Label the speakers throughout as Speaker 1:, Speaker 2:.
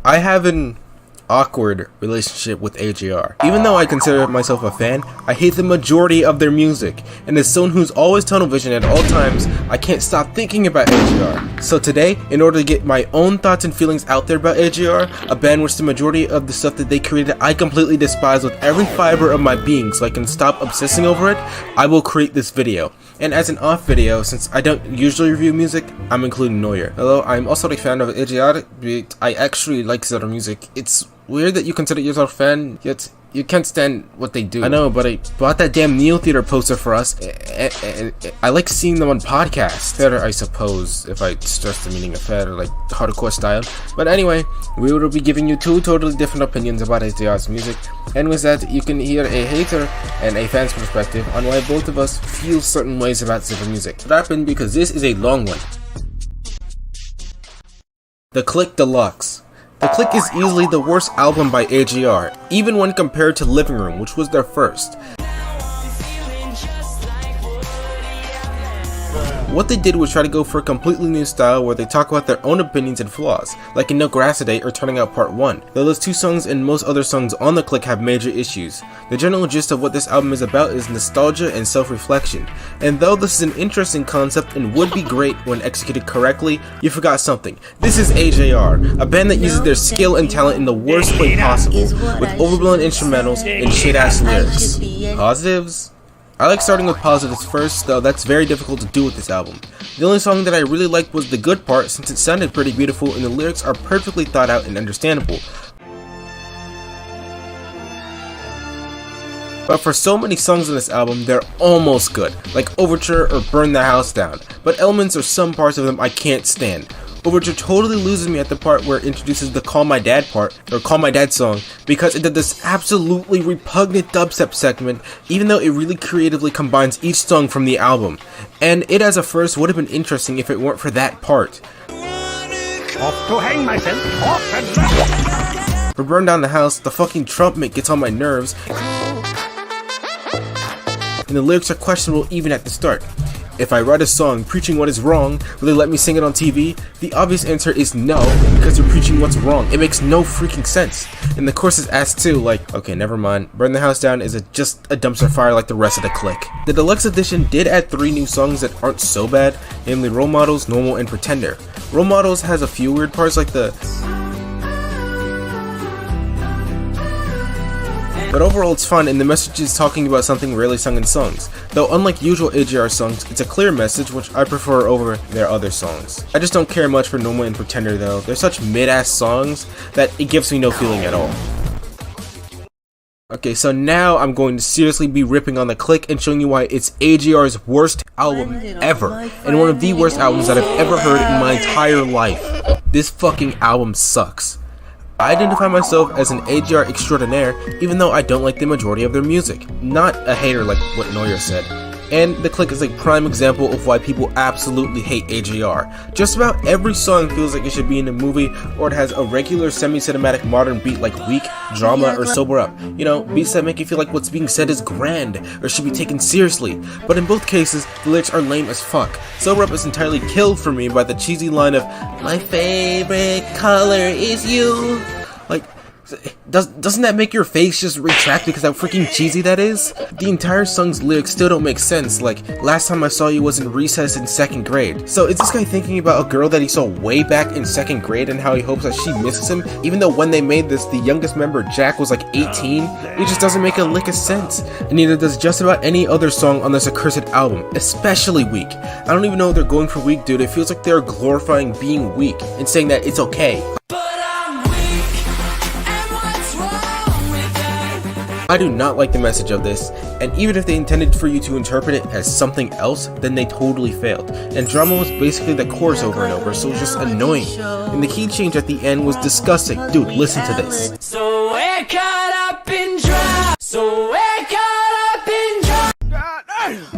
Speaker 1: I have an awkward relationship with AJR. Even though I consider myself a fan, I hate the majority of their music, and as someone who's always tunnel vision at all times, I can't stop thinking about AJR. So today, in order to get my own thoughts and feelings out there about AJR, a band which the majority of the stuff that they created I completely despise with every fiber of my being so I can stop obsessing over it, I will create this video. And as an off video, since I don't usually review music, I'm including Noyer. Although I'm also a fan of AJR, I actually like their music. It's weird that you consider yourself a fan, yet you can't stand what they do. I know, but I bought that damn Neotheater poster for us, and I like seeing them on podcasts. Theater, I suppose, if I stress the meaning of theater, like hardcore style. But anyway, we will be giving you two totally different opinions about AJR's music, and with that, you can hear a hater and a fan's perspective on why both of us feel certain ways about their music. It happened because this is a long one. The Click Deluxe. The Click is easily the worst album by AJR, even when compared to Living Room, which was their first. What they did was try to go for a completely new style where they talk about their own opinions and flaws, like in No Grass Today or Turning Out Part 1, though those two songs and most other songs on The Click have major issues. The general gist of what this album is about is nostalgia and self-reflection, and though this is an interesting concept and would be great when executed correctly, you forgot something. This is AJR, a band that uses their skill and talent in the worst way possible, with overblown instrumentals and shit-ass lyrics. Positives? I like starting with positives first, though that's very difficult to do with this album. The only song that I really liked was The Good Part, since it sounded pretty beautiful and the lyrics are perfectly thought out and understandable. But for so many songs on this album, they're almost good, like Overture or Burn the House Down, but elements or some parts of them I can't stand. Overture totally loses me at the part where it introduces the Call My Dad part, or Call My Dad song, because it did this absolutely repugnant dubstep segment, even though it really creatively combines each song from the album. And it as a first would have been interesting if it weren't for that part.
Speaker 2: Off to hang myself, off and...
Speaker 1: For Burn Down the House, the fucking trumpet gets on my nerves, and the lyrics are questionable even at the start. If I write a song preaching what is wrong, will they let me sing it on TV? The obvious answer is no, because they're preaching what's wrong. It makes no freaking sense. And the chorus is asked too, like, okay, never mind. Burn the House Down is just a dumpster fire like the rest of the Click. The deluxe edition did add 3 new songs that aren't so bad, namely Role Models, Normal, and Pretender. Role Models has a few weird parts like the... But overall it's fun, and the message is talking about something rarely sung in songs. Though unlike usual AJR songs, it's a clear message which I prefer over their other songs. I just don't care much for Normal and Pretender though. They're such mid-ass songs that it gives me no feeling at all. Okay, so now I'm going to seriously be ripping on The Click and showing you why it's AJR's worst album ever, and one of the worst albums that I've ever heard in my entire life. This fucking album sucks. I identify myself as an AJR extraordinaire, even though I don't like the majority of their music. Not a hater like what Noyer said. And The Click is a prime example of why people absolutely hate AJR. Just about every song feels like it should be in a movie, or it has a regular semi-cinematic modern beat like Weak, Drama, or Sober Up. You know, beats that make you feel like what's being said is grand, or should be taken seriously. But in both cases, the lyrics are lame as fuck. Sober Up is entirely killed for me by the cheesy line of, "My favorite color is you." Like, doesn't that make your face just retract because how freaking cheesy that is? The entire song's lyrics still don't make sense, like, "Last time I saw you was in recess in 2nd grade." So is this guy thinking about a girl that he saw way back in 2nd grade and how he hopes that she misses him, even though when they made this, the youngest member, Jack, was like 18? It just doesn't make a lick of sense. And neither does just about any other song on this accursed album, especially Weak. I don't even know if they're going for weak, dude. It feels like they're glorifying being weak and saying that it's okay. I do not like the message of this, and even if they intended for you to interpret it as something else, then they totally failed. And Drama was basically the chorus over and over, so it was just annoying. And the key change at the end was disgusting. Dude, listen to this.
Speaker 3: So we're caught up in drama. So we're caught up in drama.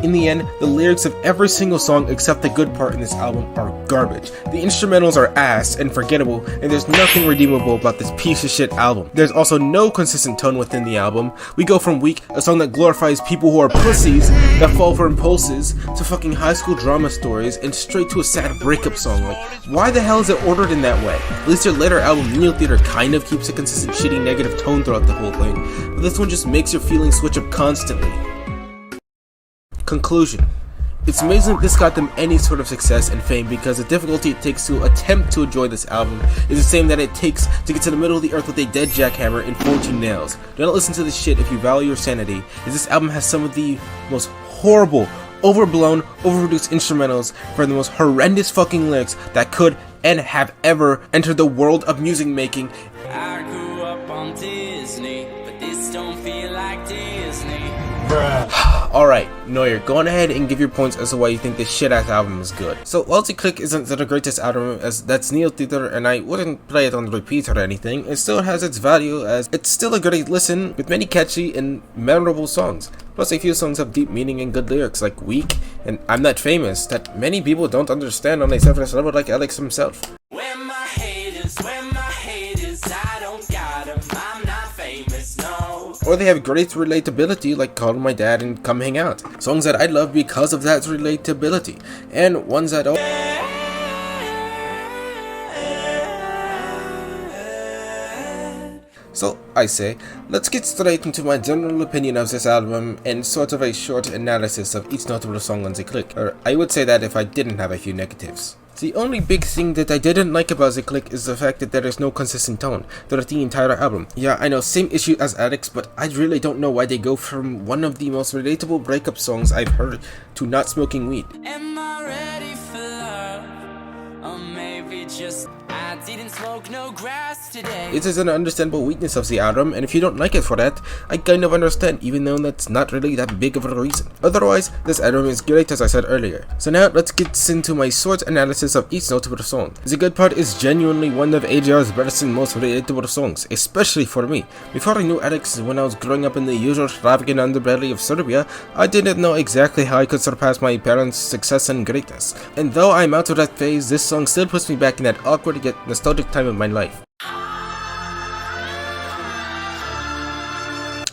Speaker 1: In the end, the lyrics of every single song except the good part in this album are garbage. The instrumentals are ass and forgettable, and there's nothing redeemable about this piece of shit album. There's also no consistent tone within the album. We go from Weak, a song that glorifies people who are pussies that fall for impulses, to fucking high school drama stories, and straight to a sad breakup song. Like, why the hell is it ordered in that way? At least their later album, Neotheater, kind of keeps a consistent shitty negative tone throughout the whole thing, but this one just makes your feelings switch up constantly. Conclusion. It's amazing that this got them any sort of success and fame because the difficulty it takes to attempt to enjoy this album is the same that it takes to get to the middle of the earth with a dead jackhammer and 14 nails. Do not listen to this shit if you value your sanity, as this album has some of the most horrible, overblown, overproduced instrumentals for the most horrendous fucking lyrics that could and have ever entered the world of music making.
Speaker 3: I grew up on Disney, but this don't feel like Disney.
Speaker 1: Alright, Noyer, go on ahead and give your points as to why you think this shit-ass album is good. So, whilst Click isn't the greatest album, as that's Neotheater, and I wouldn't play it on repeat or anything, it still has its value, as it's still a great listen, with many catchy and memorable songs. Plus, a few songs have deep meaning and good lyrics, like Weak and I'm Not Famous, that many people don't understand on a surface level like Alex himself.
Speaker 3: When my haters, I don't got them, I'm not famous, no.
Speaker 1: Or they have great relatability, like Call My Dad and Come Hang Out. Songs that I love because of that relatability. And ones that So, I say, let's get straight into my general opinion of this album and sort of a short analysis of each notable song on the Click. Or I would say that if I didn't have a few negatives. The only big thing that I didn't like about the Click is the fact that there is no consistent tone throughout the entire album. Yeah, I know, same issue as Alex, but I really don't know why they go from one of the most relatable breakup songs I've heard to not smoking weed.
Speaker 3: Am I ready for love? Or maybe just I didn't smoke no grass today.
Speaker 1: It is an understandable weakness of the album, and if you don't like it for that, I kind of understand, even though that's not really that big of a reason. Otherwise, this album is great, as I said earlier. So now, let's get into my short analysis of each notable song. The good part is genuinely one of AJR's best and most relatable songs, especially for me. Before I knew Alex, when I was growing up in the usual extravagant underbelly of Serbia, I didn't know exactly how I could surpass my parents' success and greatness. And though I'm out of that phase, this song still puts me back in that awkward yet nostalgic time of my life.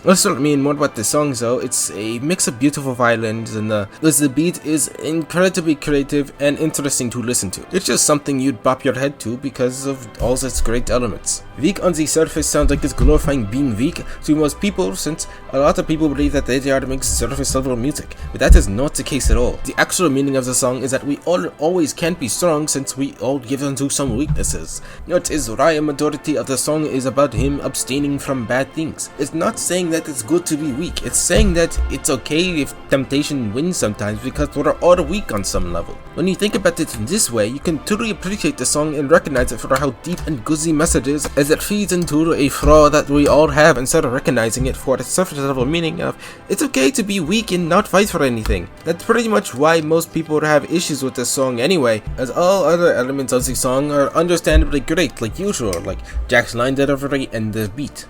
Speaker 1: Let's start mean more about the songs though. It's a mix of beautiful violins and the beat is incredibly creative and interesting to listen to. It's just something you'd bop your head to because of all its great elements. Weak on the surface sounds like it's glorifying being weak to most people, since a lot of people believe that AJR makes surface level music, but that is not the case at all. The actual meaning of the song is that we all always can't be strong, since we all give into some weaknesses. It is why a majority of the song is about him abstaining from bad things. It's not saying that it's good to be weak, it's saying that it's okay if temptation wins sometimes, because we're all weak on some level. When you think about it in this way, you can truly appreciate the song and recognize it for how deep and good the message is, as it feeds into a flaw that we all have instead of recognizing it for its surface level meaning of it's okay to be weak and not fight for anything. That's pretty much why most people have issues with this song anyway, as all other elements of the song are understandably great like usual, like Jack's line delivery and the beat.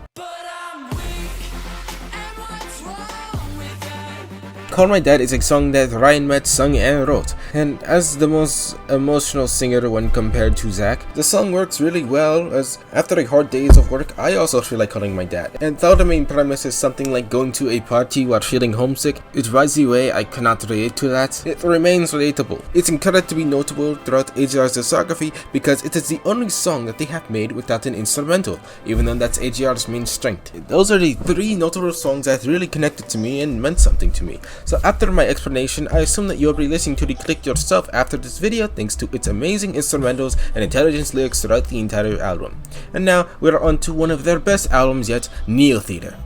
Speaker 1: Call My Dad is a song that Ryan Metz sung and wrote, and as the most emotional singer when compared to Zach, the song works really well, as after a hard days of work, I also feel like calling my dad. And though the main premise is something like going to a party while feeling homesick, it rides the way I cannot relate to that, it remains relatable. It's incredibly notable throughout AJR's discography because it is the only song that they have made without an instrumental, even though that's AJR's main strength. Those are the three notable songs that really connected to me and meant something to me. So after my explanation, I assume that you'll be listening to the Click yourself after this video thanks to its amazing instrumentals and intelligent lyrics throughout the entire album. And now, we're on to one of their best albums yet, Neotheater.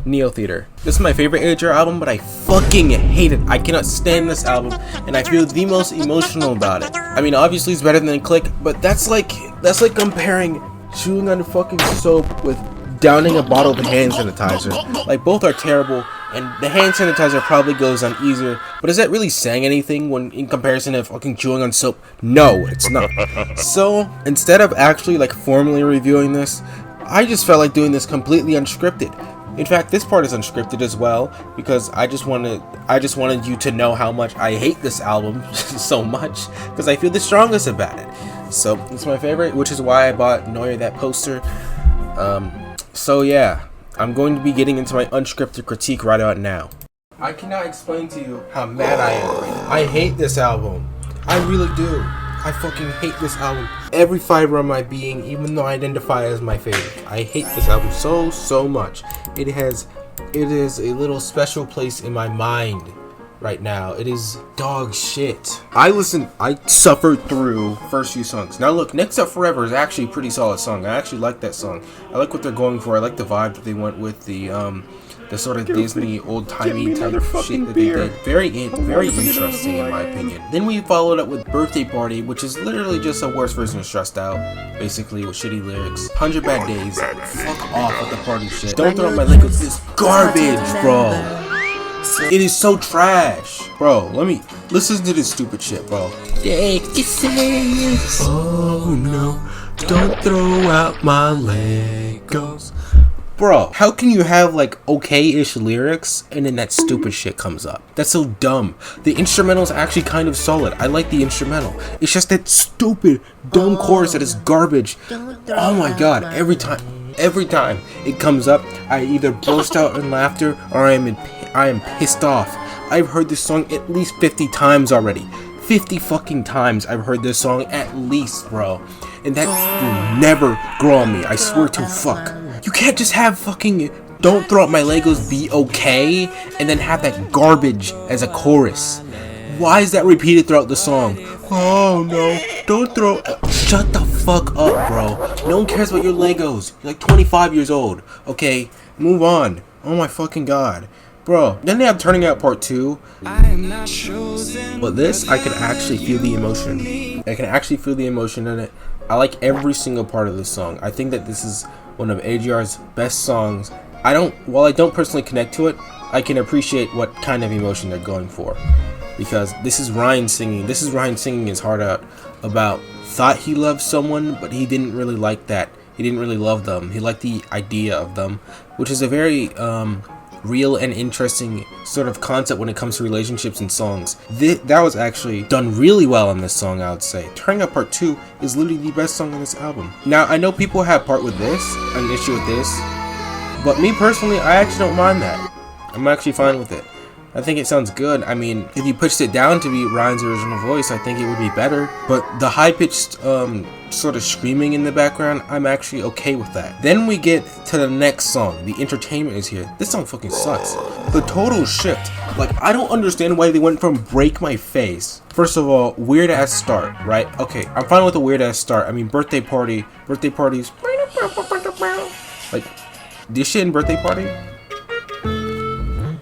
Speaker 1: Neotheater. This is my favorite AJR album, but I fucking hate it. I cannot stand this album, and I feel the most emotional about it. I mean, obviously it's better than Click, but that's like comparing chewing on fucking soap with downing a bottle of hand sanitizer. Like, both are terrible, and the hand sanitizer probably goes on easier, but is that really saying anything when in comparison to fucking chewing on soap? No, it's not. So, instead of actually like formally reviewing this, I just felt like doing this completely unscripted. In fact, this part is unscripted as well because I just wanted you to know how much I hate this album so much because I feel the strongest about it. So it's my favorite, which is why I bought Noyer that poster. So yeah, I'm going to be getting into my unscripted critique right about now. I cannot explain to you how mad I am. I hate this album. I really do. I fucking hate this album. Every fiber of my being, even though I identify as my favorite. I hate this album so much. It is a little special place in my mind right now. It is dog shit. I suffered through first few songs. Now look, Next Up Forever is actually a pretty solid song. I actually like that song. I like what they're going for. I like the vibe that they went with, the sort of Disney old-timey type of shit that they did. Very interesting in my opinion. Then we followed up with Birthday Party, which is literally just a worse version of Stressed Out, basically with shitty lyrics. 100 Bad Days, fuck off with the party shit. Don't Throw Up My Legos, this garbage, bro. It is so trash. Bro, listen to this stupid shit, bro. Oh no, don't throw out my Legos. Bro, how can you have like okay-ish lyrics and then that stupid shit comes up? That's so dumb. The instrumental is actually kind of solid. I like the instrumental. It's just that stupid, dumb chorus that is garbage. Oh my god, every time it comes up, I either burst out in laughter or I am pissed off. I've heard this song at least 50 times already. 50 fucking times I've heard this song at least, bro. And that will never grow on me, I swear to fuck. You can't just have fucking Don't Throw Up My Legos be okay and then have that garbage as a chorus. Why is that repeated throughout the song? Oh no, don't throw... Shut the fuck up, bro. No one cares about your Legos. You're like 25 years old. Okay, move on. Oh my fucking god. Bro, then they have Turning Out Part 2. But this, I can actually feel the emotion. I can actually feel the emotion in it. I like every single part of this song. I think that this is one of AJR's best songs. While I don't personally connect to it, I can appreciate what kind of emotion they're going for. Because this is Ryan singing. This is Ryan singing his heart out about thought he loved someone, but he didn't really like that. He didn't really love them. He liked the idea of them, which is a very real and interesting sort of concept when it comes to relationships and songs. That was actually done really well on this song, I would say. Turning Up Part 2 is literally the best song on this album. Now, I know people have an issue with this, but me personally, I actually don't mind that. I'm actually fine with it. I think it sounds good. I mean, if you pushed it down to be Ryan's original voice, I think it would be better. But the high-pitched sort of screaming in the background, I'm actually okay with that. Then we get to the next song. The entertainment is here. This song fucking sucks. The total shift. Like, I don't understand why they went from Break My Face. First of all, weird-ass start, right? Okay, I'm fine with a weird-ass start. I mean, Birthday Party's... Like, this shit in Birthday Party?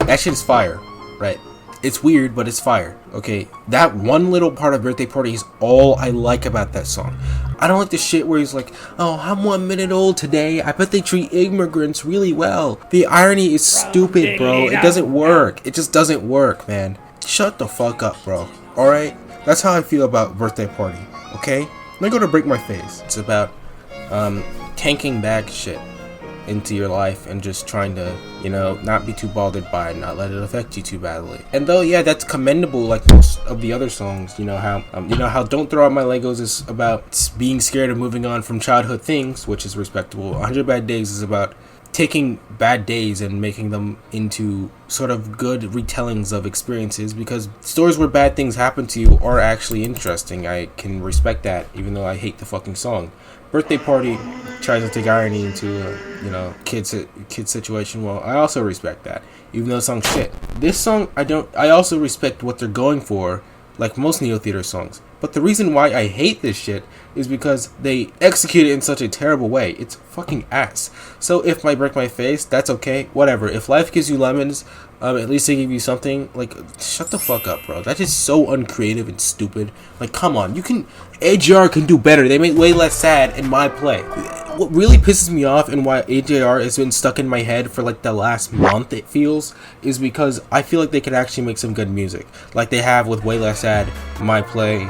Speaker 1: That shit is fire. Right, it's weird, but it's fire. Okay, that one little part of Birthday Party is all I like about that song. I don't like the shit where he's like, oh, I'm 1 minute old today. I bet they treat immigrants really well. The irony is stupid, bro. It doesn't work. It just doesn't work, man. Shut the fuck up, bro. Alright? That's how I feel about Birthday Party. Okay? Let me go to Break My Face. It's about tanking back shit into your life and just trying to, not be too bothered by it, not let it affect you too badly. And though, yeah, that's commendable, like most of the other songs, how Don't Throw Out My Legos is about being scared of moving on from childhood things, which is respectable. 100 Bad Days is about taking bad days and making them into sort of good retellings of experiences, because stories where bad things happen to you are actually interesting. I can respect that, even though I hate the fucking song. Birthday Party tries to take irony into kid's situation. Well, I also respect that, even though the song's shit. This song, I also respect what they're going for, like most Neotheater songs. But the reason why I hate this shit is because they execute it in such a terrible way. It's fucking ass. So if I break my face, that's okay. Whatever. If life gives you lemons, At least they give you something. Like, shut the fuck up, bro. That's just so uncreative and stupid. Like, come on, AJR can do better. They make Way Less Sad in my play. What really pisses me off and why AJR has been stuck in my head for like the last month, it feels, is because I feel like they could actually make some good music, like they have with Way Less Sad, My Play,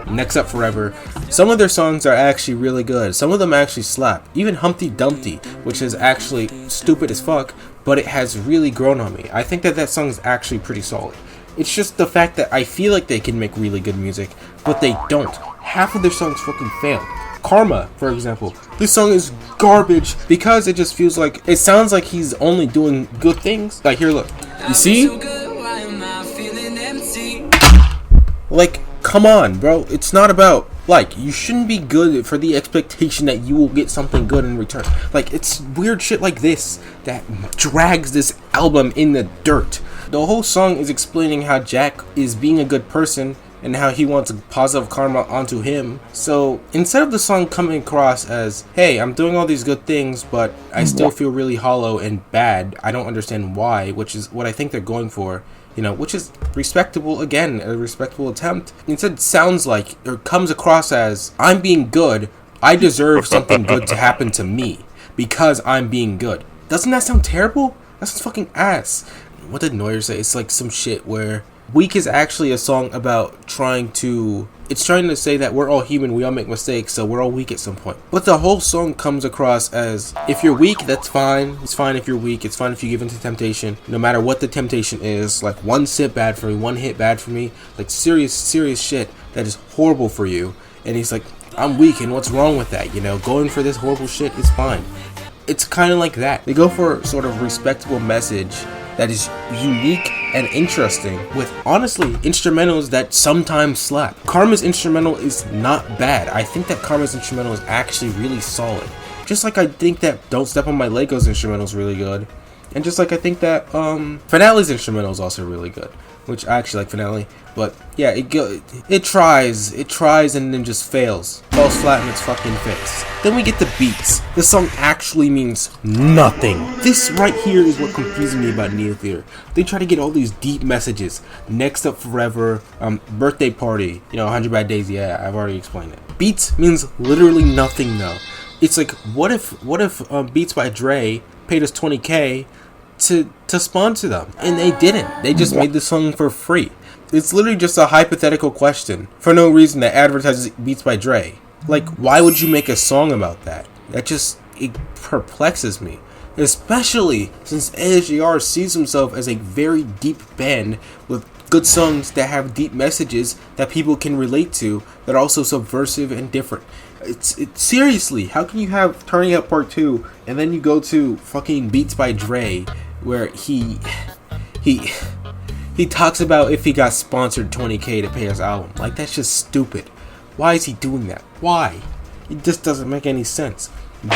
Speaker 1: Next Up Forever. Some of their songs are actually really good. Some of them actually slap. Even Humpty Dumpty, which is actually stupid as fuck, but it has really grown on me. I think that song is actually pretty solid. It's just the fact that I feel like they can make really good music, but they don't. Half of their songs fucking fail. Karma, for example, this song is garbage because it just feels like, it sounds like he's only doing good things. Like, here, look, you see? Like, come on, bro. It's not about, like, you shouldn't be good for the expectation that you will get something good in return. Like, it's weird shit like this that drags this album in the dirt. The whole song is explaining how Jack is being a good person and how he wants positive karma onto him. So instead of the song coming across as, hey, I'm doing all these good things, but I still feel really hollow and bad, I don't understand why, which is what I think they're going for, you know, which is respectable, again, a respectable attempt. Instead, it sounds like, or comes across as, I'm being good, I deserve something good to happen to me because I'm being good. Doesn't that sound terrible? That's fucking ass. What did Noyer say? It's like some shit where Weak is actually a song about trying to say that we're all human, we all make mistakes, so we're all weak at some point. But the whole song comes across as, if you're weak, that's fine. It's fine if you're weak. It's fine if you give in to temptation, no matter what the temptation is. Like, one sip bad for me, one hit bad for me. Like, serious shit that is horrible for you. And he's like, I'm weak, and what's wrong with that? You know, going for this horrible shit is fine. It's kind of like that. They go for sort of respectable message that is unique and interesting, with honestly instrumentals that sometimes slap. Karma's instrumental is not bad. I think that Karma's instrumental is actually really solid. Just like I think that Don't Step on My Legos instrumental is really good. And just like I think that Finale's instrumental is also really good. Which I actually like Finale. But yeah, it tries and then just fails. Falls flat in its fucking face. Then we get the beats. The song actually means nothing. This right here is what confuses me about Neotheater. They try to get all these deep messages. Next Up Forever, Birthday Party, 100 Bad Days, yeah, I've already explained it. Beats means literally nothing though. It's like, what if Beats by Dre paid us $20K to sponsor them? And they didn't. They just made the song for free. It's literally just a hypothetical question for no reason that advertises Beats by Dre. Like, why would you make a song about that? It perplexes me. Especially since AJR sees himself as a very deep band with good songs that have deep messages that people can relate to, that are also subversive and different. It's seriously, how can you have Turning Up Part 2 and then you go to fucking Beats by Dre where he talks about if he got sponsored $20K to pay his album? Like, that's just stupid. Why is he doing that? Why? It just doesn't make any sense.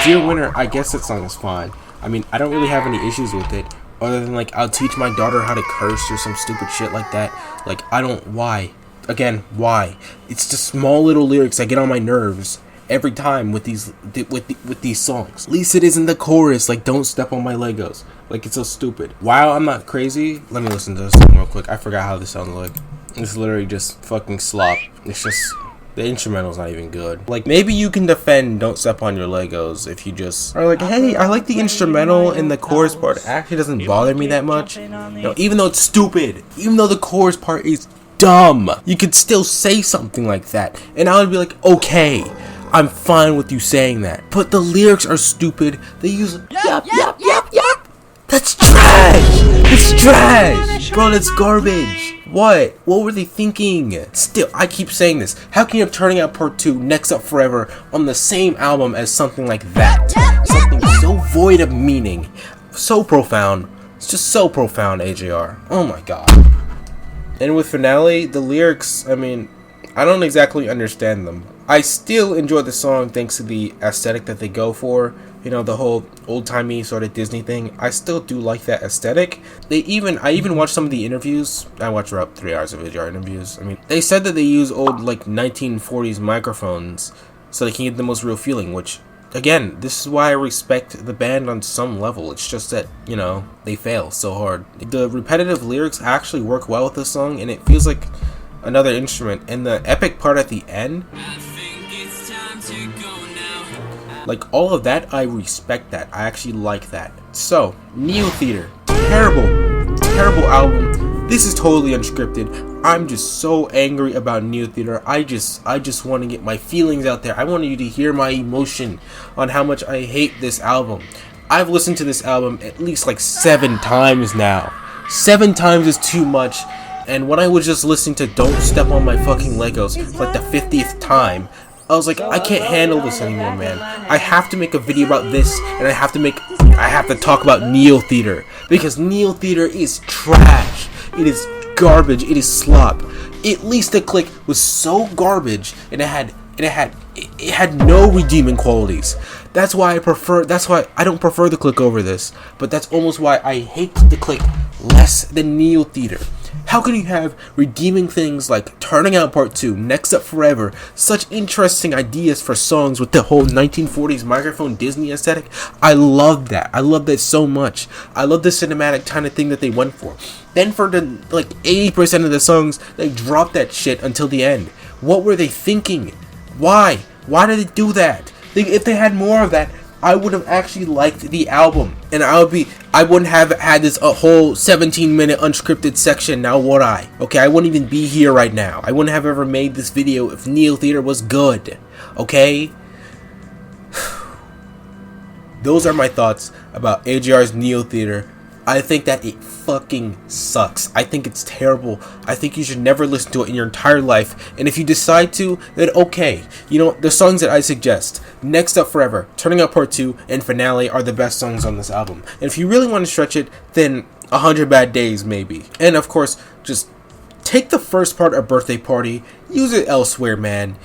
Speaker 1: Dear Winner, I guess that song is fine. I mean, I don't really have any issues with it, other than like, I'll teach my daughter how to curse or some stupid shit like that. Like, why? Again, why? It's just small little lyrics that get on my nerves every time with these songs. At least it isn't the chorus, like Don't Step on My Legos. Like, it's so stupid. While I'm not crazy, let me listen to this song real quick. I forgot how this sounded like. It's literally just fucking slop. It's just, the instrumental's not even good. Like, maybe you can defend Don't Step on Your Legos if you just are like, hey, I like the instrumental and the chorus part. It actually doesn't bother me that much. Even though it's stupid, even though the chorus part is dumb, you could still say something like that. And I would be like, okay, I'm fine with you saying that. But the lyrics are stupid. They use yup. That's trash! It's trash! Bro, that's garbage. What were they thinking? Still, I keep saying this. How can you have Turning Out Part 2, Next Up Forever on the same album as something like that? Something so void of meaning. So profound. It's just so profound, AJR. Oh my god. And with Finale, the lyrics, I mean, I don't exactly understand them. I still enjoy the song thanks to the aesthetic that they go for. The whole old-timey sort of Disney thing. I still do like that aesthetic. I even watched some of the interviews. I watched about 3 hours of AJR interviews. I mean, they said that they use old, like, 1940s microphones so they can get the most real feeling, which again, this is why I respect the band on some level. It's just that, you know, they fail so hard. The repetitive lyrics actually work well with the song, and it feels like another instrument. And the epic part at the end, like all of that, I respect that. I actually like that. So, Neotheater, terrible album. This is totally unscripted. I'm just so angry about Neotheater. I just want to get my feelings out there. I want you to hear my emotion on how much I hate this album. I've listened to this album at least like 7 times now. 7 times is too much. And when I was just listening to Don't Step on My Fucking Legos for like the 50th time, I was like, I can't handle this anymore, man. I have to make a video about this, and I have to talk about Neotheater, because Neotheater is trash. It is garbage. It is slop. At least the click was so garbage, and it had no redeeming qualities. That's why I don't prefer the click over this, but that's almost why I hate the click less than Neotheater. How can you have redeeming things like Turning Out Part 2, Next Up Forever, such interesting ideas for songs with the whole 1940s microphone Disney aesthetic? I love that. I love that so much. I love the cinematic kind of thing that they went for. Then for the like 80% of the songs, they dropped that shit until the end. What were they thinking? Why? Why did they do that? If they had more of that, I would have actually liked the album, and I wouldn't have had this a whole 17-minute unscripted section, now would I? Okay, I wouldn't even be here right now. I wouldn't have ever made this video if Neotheater was good, okay? Those are my thoughts about AJR's Neotheater. I think that it fucking sucks. I think it's terrible. I think you should never listen to it in your entire life. And if you decide to, then okay. You know, the songs that I suggest, Next Up Forever, Turning Up Part 2, and Finale are the best songs on this album. And if you really want to stretch it, then 100 Bad Days maybe. And of course, just take the first part of Birthday Party, use it elsewhere, man.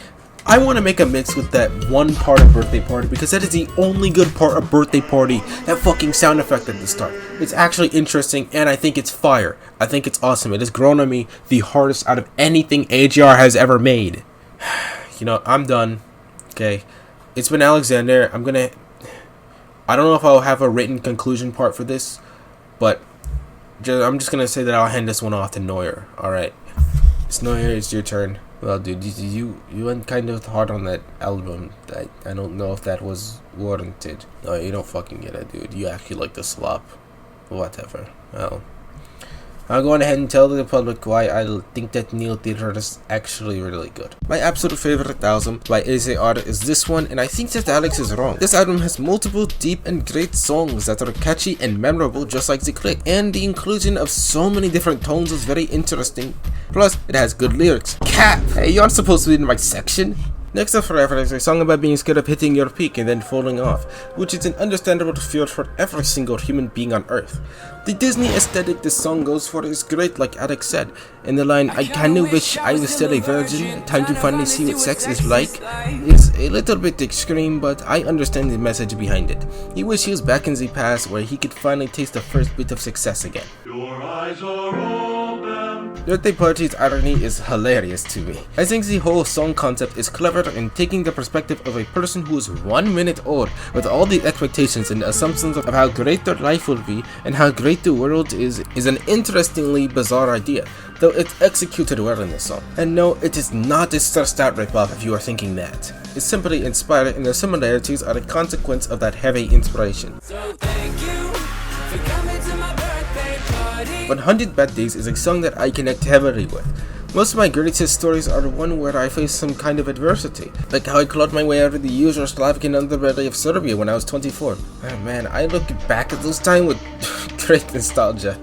Speaker 1: I want to make a mix with that one part of Birthday Party, because that is the only good part of Birthday Party. That fucking sound effect at the start. It's actually interesting, and I think it's fire. I think it's awesome. It has grown on me the hardest out of anything AJR has ever made. You know, I'm done. Okay. It's been Alexander. I don't know if I'll have a written conclusion part for this, but I'm just going to say that I'll hand this one off to Noyer. Alright. It's Noyer, it's your turn. Well, dude, you went kind of hard on that album. I don't know if that was warranted. No, you don't fucking get it, dude. You actually like the slop. Whatever. Well, I'll go on ahead and tell the public why I think that Neotheater is actually really good. My absolute favorite album by AJR is this one, and I think that Alex is wrong. This album has multiple deep and great songs that are catchy and memorable, just like the click, and the inclusion of so many different tones is very interesting. Plus, it has good lyrics. Cap! Hey, you aren't supposed to be in my section. Next Up Forever is a song about being scared of hitting your peak and then falling off, which is an understandable fear for every single human being on earth. The Disney aesthetic this song goes for is great, like Alex said. In the line, I kinda wish I was still a virgin, time to finally see what sex is like, is a little bit extreme, but I understand the message behind it. He wished he was back in the past where he could finally taste the first bit of success again. Your eyes are open. Birthday Party's irony is hilarious to me. I think the whole song concept is clever in taking the perspective of a person who is 1 minute old with all the expectations and assumptions of how great their life will be and how great the world is an interestingly bizarre idea, though it's executed well in this song. And no, it is not a stressed out ripoff if you are thinking that. It's simply inspired, and the similarities are a consequence of that heavy inspiration. So thank you for coming to my birthday party. 100 Bad Days is a song that I connect heavily with. Most of my greatest stories are the one where I face some kind of adversity, like how I clawed my way out of the usual Slavic underbelly of Serbia when I was 24. Oh man, I look back at those times with great nostalgia,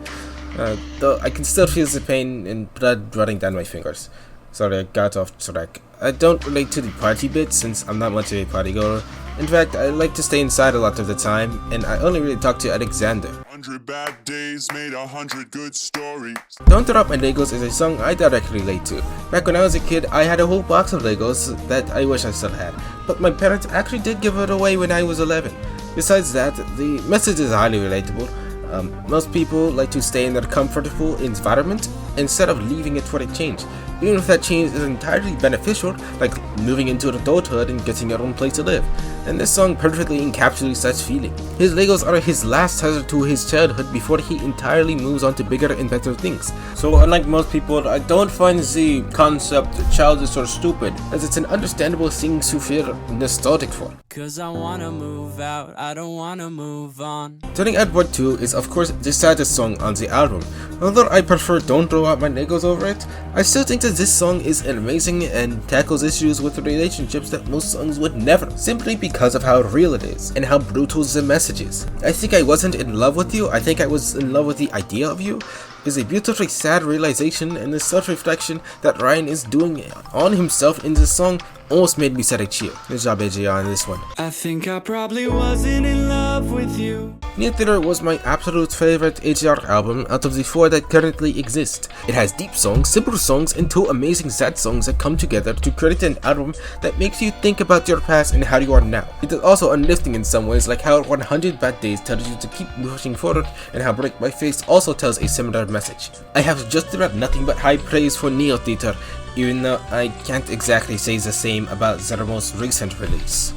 Speaker 1: though I can still feel the pain and blood running down my fingers. Sorry, I got off track. I don't relate to the party bit since I'm not much of a party goer. In fact, I like to stay inside a lot of the time, and I only really talk to Alexander.
Speaker 4: 100 bad days made 100 good stories.
Speaker 1: Don't Drop My Legos is a song I directly relate to. Back when I was a kid, I had a whole box of Legos that I wish I still had, but my parents actually did give it away when I was 11. Besides that, the message is highly relatable. Most people like to stay in their comfortable environment instead of leaving it for a change. even if that change is entirely beneficial, like moving into adulthood and getting your own place to live. And this song perfectly encapsulates such feeling. His Legos are his last hazard to his childhood before he entirely moves on to bigger and better things. So unlike most people, I don't find the concept childish or stupid, as it's an understandable thing to feel nostalgic for.
Speaker 3: Cause I wanna move out, I don't wanna move on.
Speaker 1: Turning at Part 2 is of course the saddest song on the album. Although I prefer Don't Throw Out My Legos over it, I still think that this song is amazing and tackles issues with relationships that most songs would never, simply because of how real it is and how brutal the message is. I think I wasn't in love with you, I think I was in love with the idea of you, is a beautifully sad realization, and the self-reflection that Ryan is doing on himself in this song almost made me set a cheer. Good job, AJR, on this one.
Speaker 3: I think I probably wasn't in love with you.
Speaker 1: Neotheater was my absolute favorite AJR album out of the 4 that currently exist. It has deep songs, simple songs, and 2 amazing sad songs that come together to create an album that makes you think about your past and how you are now. It is also uplifting in some ways, like how 100 Bad Days tells you to keep pushing forward, and how Break My Face also tells a similar message. I have just about nothing but high praise for Neotheater, even though I can't exactly say the same about their most recent release.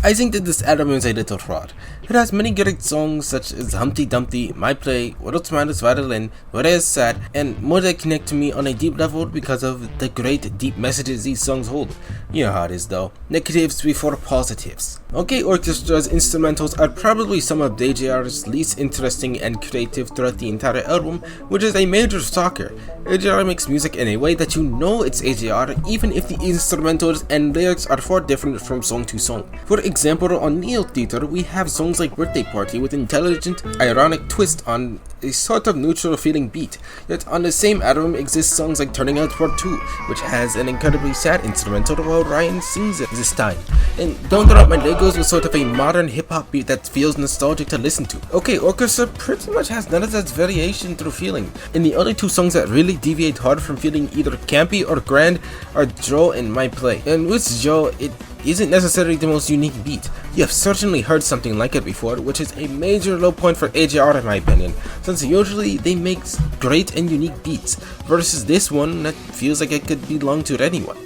Speaker 1: I think that this album is a little fraud. It has many great songs such as Humpty Dumpty, My Play, World's Smartest Violin, What Is Sad, and more that connect to me on a deep level because of the great deep messages these songs hold. You know how it is though, negatives before positives. OK Orchestra's instrumentals are probably some of AJR's least interesting and creative throughout the entire album, which is a major stalker. AJR makes music in a way that you know it's AJR even if the instrumentals and lyrics are far different from song to song. For example, on Neotheater we have songs like Birthday Party with intelligent, ironic twist on a sort of neutral feeling beat, yet on the same album exist songs like Turning Out Part 2, which has an incredibly sad instrumental while Ryan sings it this time, and Don't Throw Out My Legos was sort of a modern hip-hop beat that feels nostalgic to listen to. OK Orchestra pretty much has none of that variation through feeling, and the only 2 songs that really deviate hard from feeling either campy or grand are Joe and My Play, and with Joe it isn't necessarily the most unique beat. You have certainly heard something like it before, which is a major low point for AJR in my opinion, since usually they make great and unique beats, versus this one that feels like it could belong to anyone.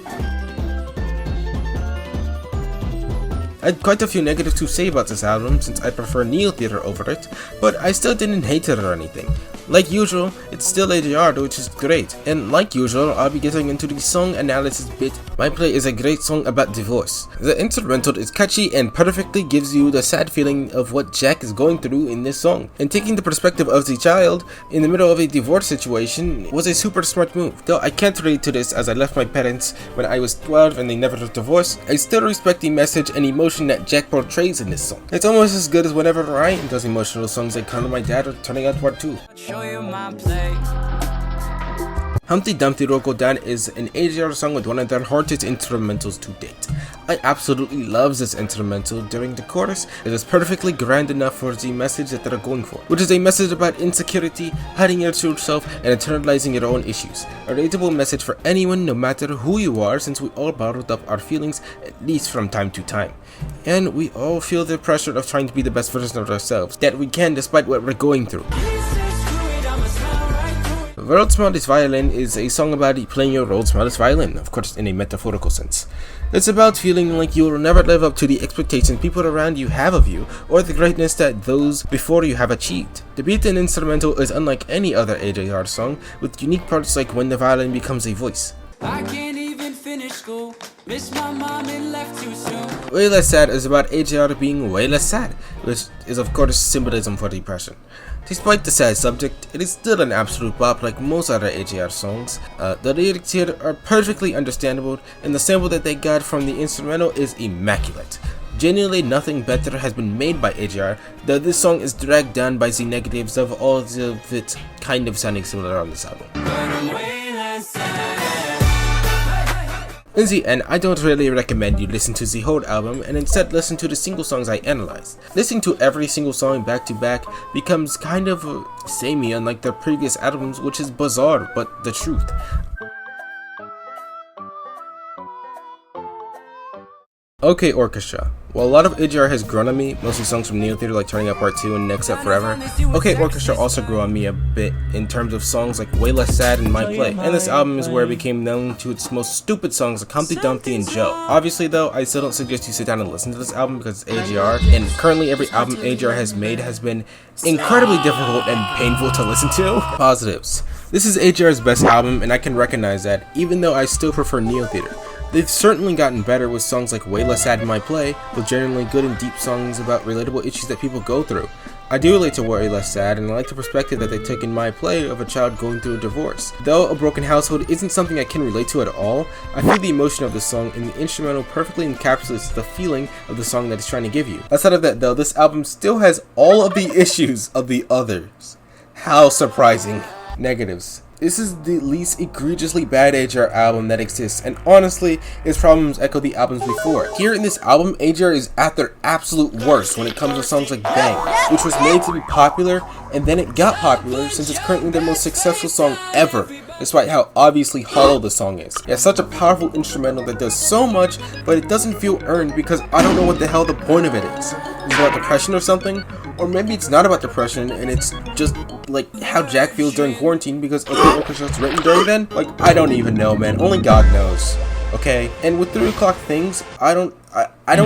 Speaker 1: I had quite a few negatives to say about this album since I prefer Neotheater over it, but I still didn't hate it or anything. Like usual, it's still AJR, which is great, and like usual, I'll be getting into the song analysis bit. My Play is a great song about divorce. The instrumental is catchy and perfectly gives you the sad feeling of what Jack is going through in this song, and taking the perspective of the child in the middle of a divorce situation was a super smart move. Though I can't relate to this as I left my parents when I was 12 and they never divorced, I still respect the message and emotion that Jack portrays in this song. It's almost as good as whenever Ryan does emotional songs like Call My Dad or Turning Out Part 2.
Speaker 3: Show you my play.
Speaker 1: Humpty Dumpty Roll Go Down is an AJR song with one of their hardest instrumentals to date. I absolutely love this instrumental. During the chorus, it is perfectly grand enough for the message that they're going for, which is a message about insecurity, hiding your true self, and internalizing your own issues. A relatable message for anyone, no matter who you are, since we all bottled up our feelings at least from time to time. And we all feel the pressure of trying to be the best version of ourselves that we can despite what we're going through. World's Smartest Violin is a song about playing your world's smartest violin, of course in a metaphorical sense. It's about feeling like you will never live up to the expectations people around you have of you, or the greatness that those before you have achieved. The beat and instrumental is unlike any other AJR song, with unique parts like when the violin becomes a voice.
Speaker 3: I can't even finish school. Miss my mom and left too soon.
Speaker 1: Way Less Sad is about AJR being way less sad, which is of course symbolism for depression. Despite the sad subject, it is still an absolute bop like most other AJR songs. The lyrics here are perfectly understandable, and the sample that they got from the instrumental is immaculate. Genuinely nothing better has been made by AJR, though this song is dragged down by the negatives of all of it kind of sounding similar on this album.
Speaker 3: But I'm way less sad.
Speaker 1: In the end, I don't really recommend you listen to the whole album and instead listen to the single songs I analyzed. Listening to every single song back to back becomes kind of samey unlike their previous albums, which is bizarre but the truth. OK Orchestra. While a lot of AJR has grown on me, mostly songs from Neotheater like Turning Up Part 2 and Next Up Forever, OK Orchestra also grew on me a bit in terms of songs like Way Less Sad and My Play, and this album is where I became known to its most stupid songs like Humpty Dumpty and Joe. Obviously though, I still don't suggest you sit down and listen to this album because it's AJR, and currently every album AJR has made has been incredibly difficult and painful to listen to. Positives. This is AJR's best album, and I can recognize that, even though I still prefer Neotheater. They've certainly gotten better with songs like Way Less Sad in My Play, with genuinely good and deep songs about relatable issues that people go through. I do relate to Way Less Sad, and I like the perspective that they took in My Play of a child going through a divorce. Though a broken household isn't something I can relate to at all, I feel the emotion of the song, and the instrumental perfectly encapsulates the feeling of the song that it's trying to give you. Outside of that though, this album still has all of the issues of the others. How surprising. Negatives. This is the least egregiously bad AJR album that exists, and honestly, its problems echo the albums before. Here in this album, AJR is at their absolute worst when it comes to songs like Bang, which was made to be popular, and then it got popular since it's currently their most successful song ever, despite how obviously hollow the song is. It has such a powerful instrumental that does so much, but it doesn't feel earned because I don't know what the hell the point of it is. Is it about depression or something? Or maybe it's not about depression and it's just like how Jack feels during quarantine because OK Orchestra was written during then? Like, I don't even know, man. Only God knows. Okay? And with 3 o'clock things, I don't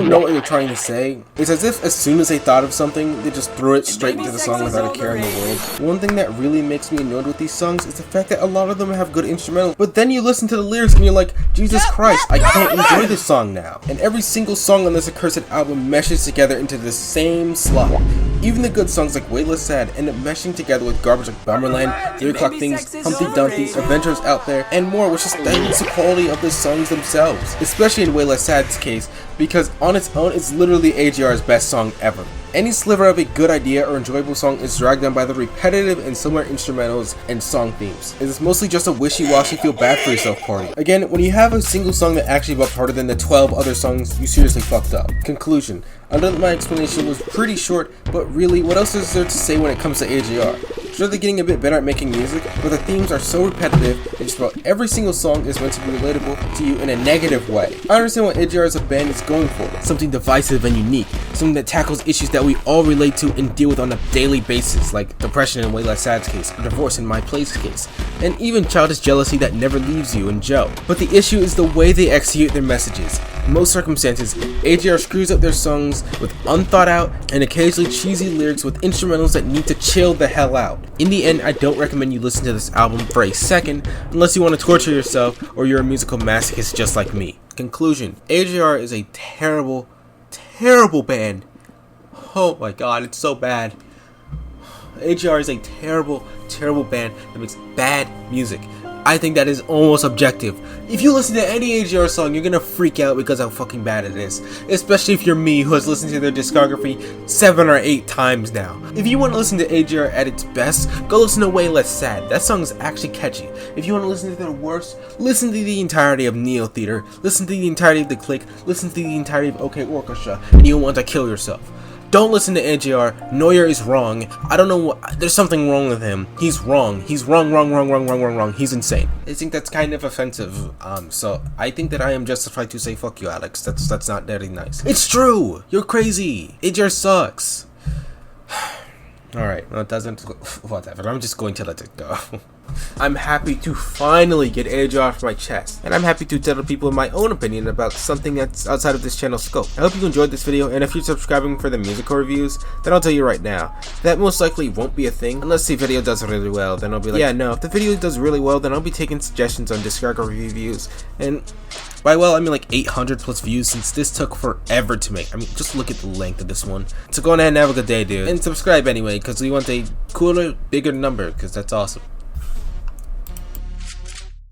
Speaker 1: know what they're trying to say. It's as if as soon as they thought of something, they just threw it straight into the song without a care in the world. One thing that really makes me annoyed with these songs is the fact that a lot of them have good instrumentals, but then you listen to the lyrics and you're like, Jesus Christ, I can't enjoy this song now. And every single song on this accursed album meshes together into the same slop. Even the good songs like Way Less Sad end up meshing together with garbage like Bummerland, 3 o'clock things, Humpty Dumpty, Adventures Out There, and more, which just dilutes the quality of the songs themselves. Especially in Way Less Sad's case, because on its own, it's literally AJR's best song ever. Any sliver of a good idea or enjoyable song is dragged down by the repetitive and similar instrumentals and song themes. It is mostly just a wishy-washy feel bad for yourself party. Again, when you have a single song that actually bumped harder than the 12 other songs, you seriously fucked up. Conclusion. I know that my explanation was pretty short, but really, what else is there to say when it comes to AJR? Sure, they're getting a bit better at making music, but the themes are so repetitive that just about every single song is meant to be relatable to you in a negative way. I understand what AJR as a band is going for, something divisive and unique, something that tackles issues that we all relate to and deal with on a daily basis, like depression in Way Less Sad's case, or divorce in My Play's case, and even childish jealousy that never leaves you in Joe. But the issue is the way they execute their messages. In most circumstances, AJR screws up their songs with unthought out and occasionally cheesy lyrics with instrumentals that need to chill the hell out. In the end, I don't recommend you listen to this album for a second unless you want to torture yourself or you're a musical masochist just like me. Conclusion. AJR is a terrible, terrible band. Oh my god, it's so bad. AJR is a terrible, terrible band that makes bad music. I think that is almost objective. If you listen to any AJR song, you're gonna freak out because how fucking bad it is. Especially if you're me, who has listened to their discography 7 or 8 times now. If you want to listen to AJR at its best, go listen to Way Less Sad. That song is actually catchy. If you want to listen to their worst, listen to the entirety of Neotheater, listen to the entirety of The Click, listen to the entirety of OK Orchestra, and you'll want to kill yourself. Don't listen to AJR. Noyer is wrong. I don't know what. There's something wrong with him. He's wrong. He's wrong. He's insane. I think that's kind of offensive. So I think that I am justified to say fuck you, Alex. That's not very nice. It's true. You're crazy. AJR sucks. Alright, well, it doesn't. Whatever. I'm just going to let it go. I'm happy to finally get AJR off my chest, and I'm happy to tell people my own opinion about something that's outside of this channel's scope. I hope you enjoyed this video, and if you're subscribing for the musical reviews, then I'll tell you right now, that most likely won't be a thing, unless the video does really well. Then I'll be like, yeah, no, if the video does really well, then I'll be taking suggestions on discography reviews, and by well, I mean like 800 plus views since this took forever to make. I mean, just look at the length of this one. So go ahead and have a good day, dude, and subscribe anyway, because we want a cooler, bigger number, because that's awesome.